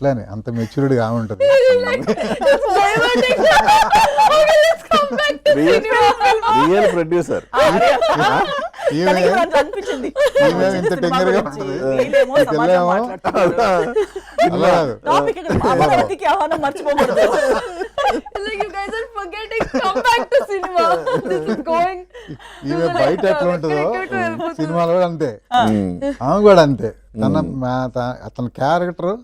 అట్లానే అంత మెచ్యూర్డ్గా ఉంటుంది. రియల్ ప్రొడ్యూసర్ అనిపించింది ఈమె ఇంత టెంగర్గా ఉంటుంది, పిల్లేమో అలా కాదు. మర్చిపోకూడదు. ఈమె బయట ఎట్లా ఉంటుందో సినిమాలో కూడా అంతే, ఆమె కూడా అంతే. అతని క్యారెక్టర్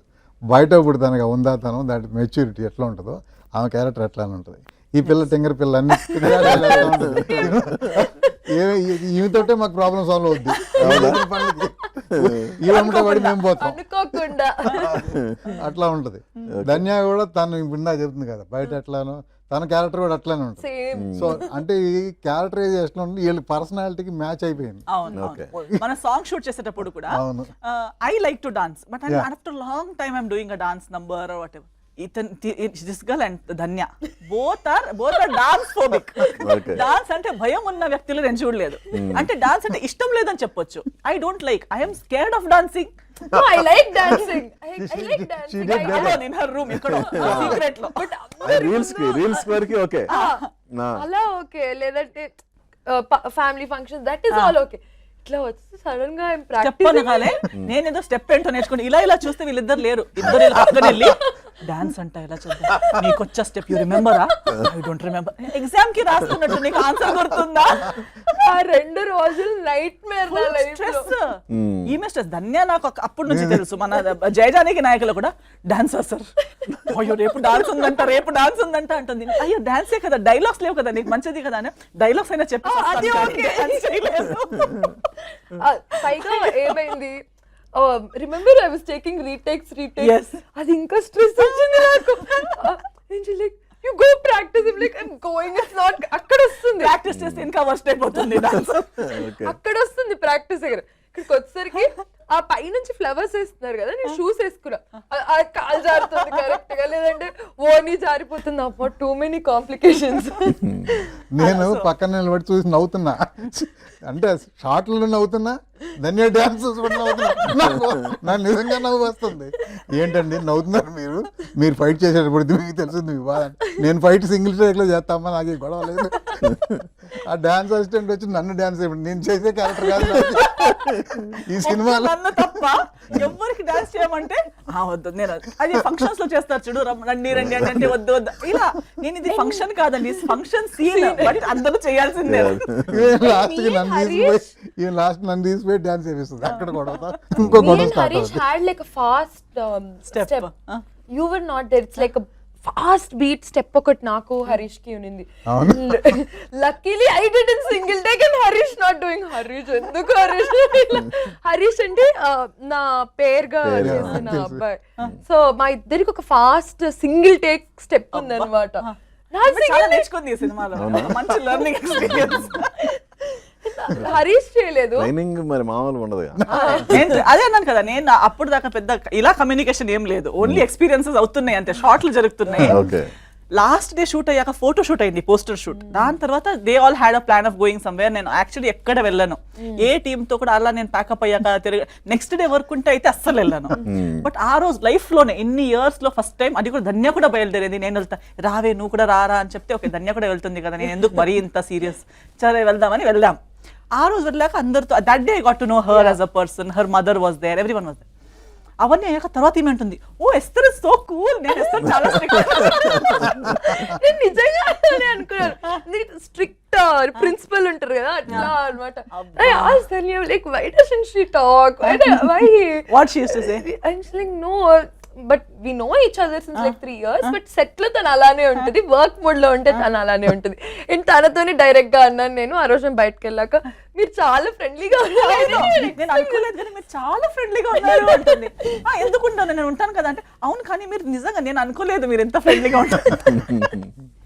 బయట ఇప్పుడు తనగా ఉందా, తను దాని మెచ్యూరిటీ ఎట్లా ఉంటుందో ఆమె క్యారెక్టర్ ఎట్లానే ఉంటుంది. ఈ పిల్ల టెంగర్ పిల్ల అన్ని ఈమెతోటే మాకు ప్రాబ్లం సాల్వ్ అవుద్ది. ఈమె పడి మేము పోతాం అట్లా ఉంటది. ధన్య కూడా తను ఇప్పుడు చెప్తుంది కదా బయట ఎట్లానో తన క్యారెక్టర్ కూడా అట్లానే ఉంటుంది. సో అంటే ఈ క్యారెక్టరైజేషన్ వీళ్ళ పర్సనాలిటీకి మ్యాచ్ అయిపోయింది. మన సాంగ్ షూట్ చేసేటప్పుడు కూడా I like to dance but after long time I'm doing a dance number or whatever. This girl and Dhanya both are dance phobic. Dance అంటే భయం ఉన్న వ్యక్తులు నేను చూడలేదు. అంటే డాన్స్ అంటే ఇష్టం లేదని చెప్పొచ్చు. I don't like, I'm scared of dancing. No, I like dancing. I like dancing. She did better. In her room ఎక్కడో సీక్రెట్ లో. రీల్స్ వరకు ఓకే, అలా ఓకే. లేదంటే family function that is all okay. ఇట్లా వచ్చి సడన్ గా step అనగానే నేనేదో స్టెప్ ఏంటో నేర్చుకుని ఇలా చూస్తే వీళ్ళిద్దరు లేరు. ఇద్దరు పక్కన వెళ్ళి డాన్స్ అంట ఇలా చూద్దాం, నీకు వచ్చే స్టెప్ యూ రిమెంబరా? I don't remember. ఎగ్జామ్ కి రాస్తున్నట్టు నీకు ఆన్సర్ గుర్తుందా? ఆ 2 రోజులు నైట్ మేర్ నా లైఫ్ లో. ఈమె స్ట్రెస్. ధన్య నాకు అప్పటి నుంచి తెలుసు. మన జయజానికి నాయకులు కూడా డాన్సర్ సార్, అయ్యో రేపు డాన్స్ ఉందంట, రేపు డాన్స్ ఉందంట అంటుంది. అయ్యో డాన్సే కదా, డైలాగ్స్ లేవు కదా, నీకు మంచిది కదా అని డైలాగ్స్ అయినా చెప్పి పైగా ఏమైంది, remember I was taking retakes. అది ఇంకా స్ట్రెస్ వచ్చింది నాకు. Like you go practice. Like I am going, it's not. అక్కడ వస్తుంది ప్రాక్టీస్ చేస్తే ఇంకా వర్స్ట్ అయిపోతుంది డాన్స్. అక్కడ వస్తుంది ప్రాక్టీస్ దగ్గర. ఇక్కడికి వచ్చేసరికి ఆ పై నుంచి ఫ్లవర్స్ వేస్తున్నారు కదా, నేను షూస్ వేసుకున్నా, కాలు జారుతుంది కరెక్ట్ గా, లేదంటే ఓనీ జారిపోతుంది. అమ్మో టూ మెనీ కాంప్లికేషన్స్. నేను పక్కన నిలబడి చూసి నవ్వుతున్నా, అంటే షార్ట్లో నవ్వుతున్నా, ధన్య డ్యాన్స్ నవ్వుతున్నా. నాకు నిజంగా నవ్వు వస్తుంది. ఏంటండి నవ్వుతున్నారు మీరు ఫైట్ చేసేటప్పుడు మీకు తెలిసింది మీ బాధ. నేను ఫైట్ సింగిల్ ట్రేక్ లో చేస్తామా, నాకు గొడవ లేదు. ఆ డాన్స్ అసిస్టెంట్ వచ్చి నన్ను డాన్స్ చేయమని, నేను చేసే క్యారెక్టర్ కాదు ఈ సినిమాలో. తప్ప ఎవరికి డాన్స్ చేయమంటే వద్దు, నేను అది ఫంక్షన్స్ లో చేస్తారు చూడు, రండి రండి అంటే వద్దు వద్దు ఇలా. నేను ఇది ఫంక్షన్ కాదండి, ఫంక్షన్ సీన్, బట్ అందరూ చేయాల్సిందే. లాస్ట్ నన్ను తీసిపోయి డాన్స్ చేపిస్తుంది. అక్కడ గొడవ, ఇంకో గొడవ స్టార్ట్ అవుతుంది. had like a fast step. You were not there. It's like a fast beat step ఒకటి నాకు హరీష్ కి ఉన్నింది. Luckily I did in single take and Harish not doing. Harish ఎందుకు హరీష్ అంటే నా పేరుగా చేసిన అబ్బాయి. సో మా ఇద్దరికి ఒక ఫాస్ట్ సింగిల్ టేక్ స్టెప్ ఉంది అనమాట. నేర్చుకుంది సినిమాలో, మంచి లెర్నింగ్ ఎక్స్పీరియన్స్. హరీష్ చేయలేదు. మరి మామూలు ఉండదు. అదే అన్నాను కదా, నేను అప్పుడు దాకా పెద్ద ఇలా కమ్యూనికేషన్ ఏం లేదు, ఓన్లీ ఎక్స్పీరియన్సెస్ అవుతున్నాయి అంతే, షార్ట్లు జరుగుతున్నాయి. లాస్ట్ డే షూట్ అయ్యాక ఫోటో షూట్ అయింది, పోస్టర్ షూట్. దాని తర్వాత they all had a plan of going somewhere. నేను యాక్చువల్లీ ఎక్కడ వెళ్ళాను, ఏ టీమ్ తో కూడా అలా నేను ప్యాకప్ అయ్యాక తిరిగి నెక్స్ట్ డే వర్క్ ఉంటే అయితే అస్సలు వెళ్ళాను. బట్ ఆ రోజు లైఫ్ లోనే ఇన్ని ఇయర్స్ లో ఫస్ట్ టైం, అది కూడా ధన్య కూడా బయలుదేరేది. నేను వెళ్తా, రావే నువ్వు కూడా రారా అని చెప్తే ఓకే ధన్య కూడా వెళ్తుంది కదా, నేను ఎందుకు మరీ ఇంత సీరియస్, సరే వెళ్దామని వెళ్దాం. ఆ రోజు వెళ్ళాక అందరితో that day I got to know her as a person. Her mother was there, everyone was there. అవన్నీ అయ్యాక తర్వాత ఏమంటుంది, oh Esther is so cool. నేను ఎస్తర్ చాలా స్ట్రిక్ట్. నేను నిజంగా అనుకున్నాను, స్ట్రిక్ట్ ప్రిన్సిపల్ ఉంటారు కదా అట్లా అనమాట. Like why doesn't she talk, why what she used to say. And she like no, but we know each other since like 3 years. But set లో తను అలానే ఉంటుంది, వర్క్ మోడ్ లో ఉంటే తను అలానే ఉంటుంది. అండ్ తనతోనే డైరెక్ట్ గా అన్నాను నేను ఆ రోజు బయటకు వెళ్ళాక, మీరు చాలా ఫ్రెండ్లీగా ఉన్నారు. నేను అనుకోలేదు కానీ మీరు చాలా ఫ్రెండ్లీగా ఉన్నారు అంటుంది. ఎందుకుంటాను, నేను ఉంటాను కదా అంటే, అవును కానీ మీరు నిజంగా నేను అనుకోలేదు మీరు ఎంత ఫ్రెండ్లీగా ఉంటారు.